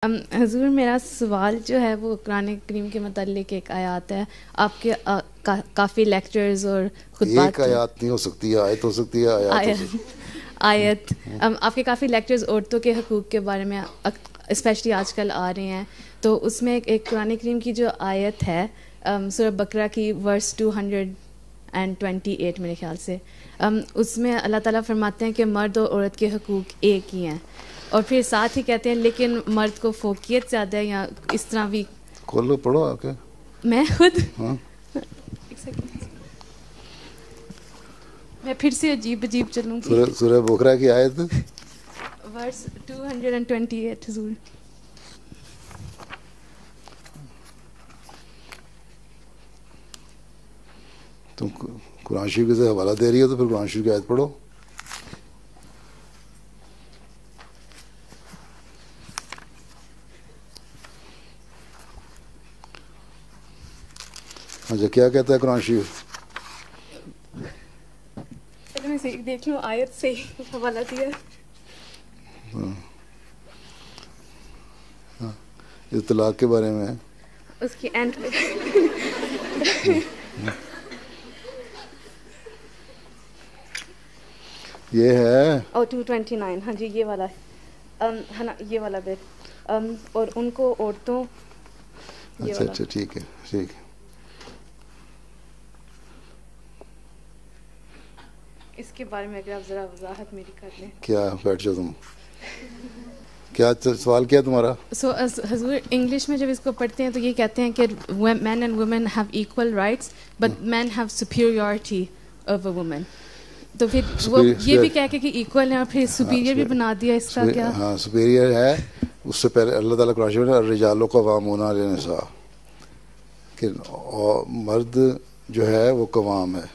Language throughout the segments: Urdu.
حضور میرا سوال جو ہے وہ قرآن کریم کے متعلق ایک آیات ہے. آپ کے کافی لیکچرز اور خطبات ایک آیات نہیں ہو سکتی ہے، آیت ہو سکتی ہے، آیات ہو سکتی آیت آپ کے کافی لیکچرز عورتوں کے حقوق کے بارے میں اسپیشلی آج کل آ رہے ہیں. تو اس میں ایک قرآن کریم کی جو آیت ہے سورہ بقرہ کی ورس 228 میرے خیال سے، اس میں اللہ تعالیٰ فرماتے ہیں کہ مرد اور عورت کے حقوق ایک ہی ہیں، اور پھر ساتھ ہی کہتے ہیں لیکن مرد کو فوقیت زیادہ ہے، یا اس طرح بھی. کھولو پڑھو آ کے. میں خود ہاں ایک سیکنڈ، میں پھر سے عجیب چلوں گی. سورہ بقرہ کی آیت ورس 228 حضور. تم قرآن شریف سے حوالہ دے رہی ہو تو پھر قرآن شریف کی آیت پڑھو. اچھا کیا کہتا ہے قرآن شریف؟ پہلے میں سے دیکھ لوں آیت سے حوالہ دیا. اس طلاق کے بارے میں اس کی اینڈ پہ یہ ہے 229. ہاں جی یہ والا ہے نا، یہ والا بٹ اور ان کو عورتوں. اچھا اچھا ٹھیک ہے ٹھیک ہے. اس کے بارے میں اگر آپ ذرا وضاحت میری کر لیں. کیا بیٹھ جاؤ تم. کیا سوال کیا تمہارا؟ سو حضور انگلش میں جب اس کو پڑھتے ہیں تو یہ کہتے ہیں کہ man and women have equal rights but man have superiority of a woman. تو پھر وہ یہ بھی کہہ کے کہ ایکول ہے اور پھر سپیریئر بھی بنا دیا. اس کا کیا؟ ہاں سپیریئر ہے. اس سے پہلے اللہ تعالیٰ قرآن شریف میں الرجال قوامون علی النساء، کہ مرد جو ہے وہ قوام ہے،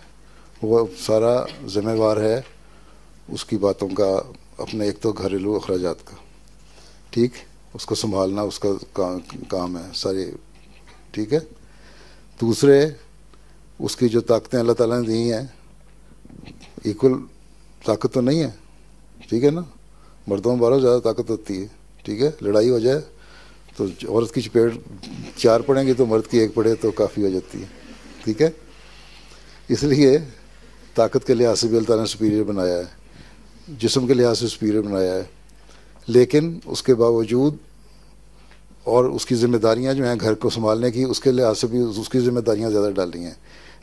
وہ سارا ذمہ وار ہے اس کی باتوں کا، اپنے ایک تو گھریلو اخراجات کا، ٹھیک، اس کو سنبھالنا اس کا کام ہے سارے، ٹھیک ہے. دوسرے اس کی جو طاقتیں اللہ تعالیٰ نے دی ہیں ایکول طاقت تو نہیں ہے، ٹھیک ہے نا، مردوں میں بہت زیادہ طاقت ہوتی ہے، ٹھیک ہے. لڑائی ہو جائے تو عورت کی چپیٹ 4 پڑیں گی تو مرد کی 1 پڑے تو کافی ہو جاتی ہے، ٹھیک ہے. اس لیے طاقت کے لحاظ سے بھی اللہ تعالیٰ نے سپیریئر بنایا ہے، جسم کے لحاظ سے سپیریئر بنایا ہے، لیکن اس کے باوجود اور اس کی ذمہ داریاں جو ہیں گھر کو سنبھالنے کی، اس کے لحاظ سے بھی اس کی ذمہ داریاں زیادہ ڈالی ہیں،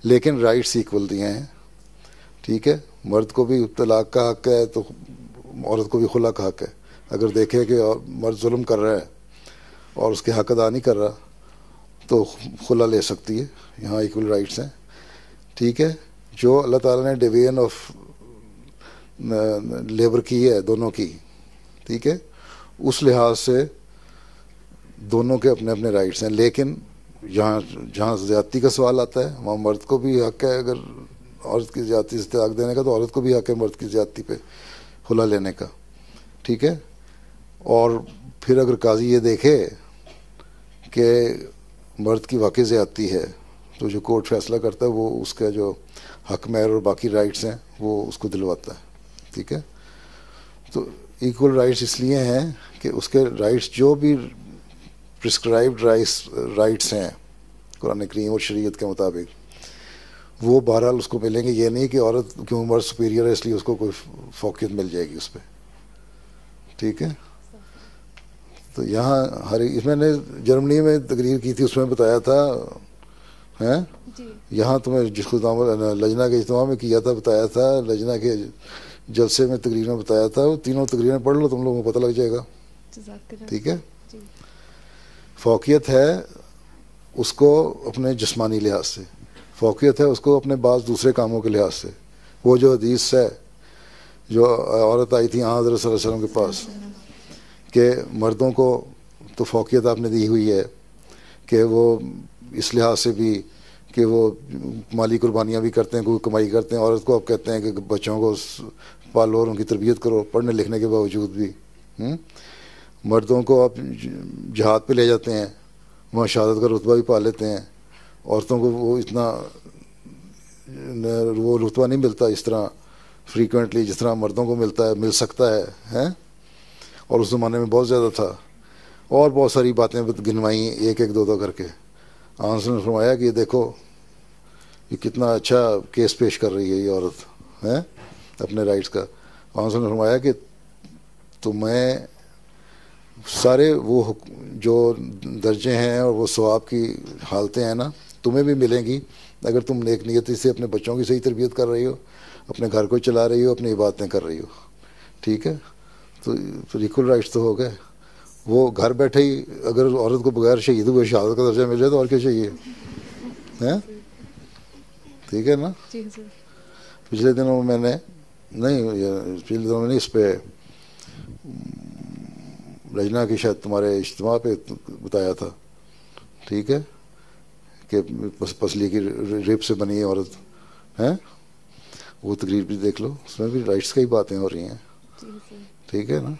لیکن رائٹس ایکول دیے ہیں، ٹھیک ہے. مرد کو بھی طلاق کا حق ہے تو عورت کو بھی خلا کا حق ہے. اگر دیکھے کہ مرد ظلم کر رہا ہے اور اس کے حق ادا نہیں کر رہا تو خلا لے سکتی ہے. یہاں ایکول رائٹس ہیں، ٹھیک ہے. جو اللہ تعالیٰ نے ڈویژن آف لیبر کی ہے دونوں کی، ٹھیک ہے، اس لحاظ سے دونوں کے اپنے اپنے رائٹس ہیں، لیکن جہاں زیادتی کا سوال آتا ہے وہاں مرد کو بھی حق ہے اگر عورت کی زیادتی سے طلاق دینے کا، تو عورت کو بھی حق ہے مرد کی زیادتی پہ خلا لینے کا، ٹھیک ہے. اور پھر اگر قاضی یہ دیکھے کہ مرد کی واقعی زیادتی ہے تو جو کورٹ فیصلہ کرتا ہے وہ اس کا جو حق مہر اور باقی رائٹس ہیں وہ اس کو دلواتا ہے، ٹھیک ہے. تو ایکول رائٹس اس لیے ہیں کہ اس کے رائٹس جو بھی پرسکرائبڈ رائٹس ہیں قرآن کریم اور شریعت کے مطابق وہ بہرحال اس کو ملیں گے. یہ نہیں کہ عورت کیوں مرد سپیریئر ہے اس لیے اس کو کوئی فوقیت مل جائے گی اس پہ، ٹھیک ہے. تو یہاں میں نے جرمنی میں تقریر کی تھی، اس میں بتایا تھا یہاں تمہیں جس کو لجنہ کے اجتماع میں کیا تھا بتایا تھا، لجنہ کے جلسے میں تقریر میں بتایا تھا. وہ تینوں تقریریں پڑھ لو تم لوگوں کو پتہ لگ جائے گا، ٹھیک ہے. فوقیت ہے اس کو اپنے جسمانی لحاظ سے، فوقیت ہے اس کو اپنے بعض دوسرے کاموں کے لحاظ سے. وہ جو حدیث ہے جو عورت آئی تھی حضرت صلی اللہ علیہ وسلم کے پاس کہ مردوں کو تو فوقیت آپ نے دی ہوئی ہے کہ وہ اس لحاظ سے بھی کہ وہ مالی قربانیاں بھی کرتے ہیں، کوئی کمائی کرتے ہیں. عورت کو آپ کہتے ہیں کہ بچوں کو پالو اور ان کی تربیت کرو پڑھنے لکھنے کے باوجود بھی. مردوں کو آپ جہاد پہ لے جاتے ہیں، وہاں شہادت کا رتبہ بھی پا لیتے ہیں. عورتوں کو وہ اتنا وہ رتبہ نہیں ملتا اس طرح فریکوینٹلی جس طرح مردوں کو مل سکتا ہے. اور اس زمانے میں بہت زیادہ تھا. اور بہت ساری باتیں گنوائیں ایک ایک دو کر کے. آنسر نے فرمایا کہ یہ دیکھو یہ کتنا اچھا کیس پیش کر رہی ہے یہ عورت ہے اپنے رائٹس کا. آنسر نے فرمایا کہ تمہیں سارے وہ جو درجے ہیں اور وہ ثواب کی حالتیں ہیں نا تمہیں بھی ملیں گی اگر تم نیک نیتی سے اپنے بچوں کی صحیح تربیت کر رہی ہو, اپنے گھر کو چلا رہی ہو, اپنی عبادتیں کر رہی ہو. ٹھیک ہے, تو ایکول رائٹس تو ہو گئے. وہ گھر بیٹھے ہی اگر عورت کو بغیر شہید ہوئے شہادت کا درجہ مل جائے تو اور کیا چاہیے ہیں. ٹھیک ہے نا. پچھلے دنوں میں نے اس پہ لجنا کی شاید تمہارے اجتماع پہ بتایا تھا. ٹھیک ہے, کہ پسلی کی ریپ سے بنی عورت ہیں, وہ تقریر بھی دیکھ لو, اس میں بھی رائٹس کی ہی باتیں ہو رہی ہیں. ٹھیک ہے نا.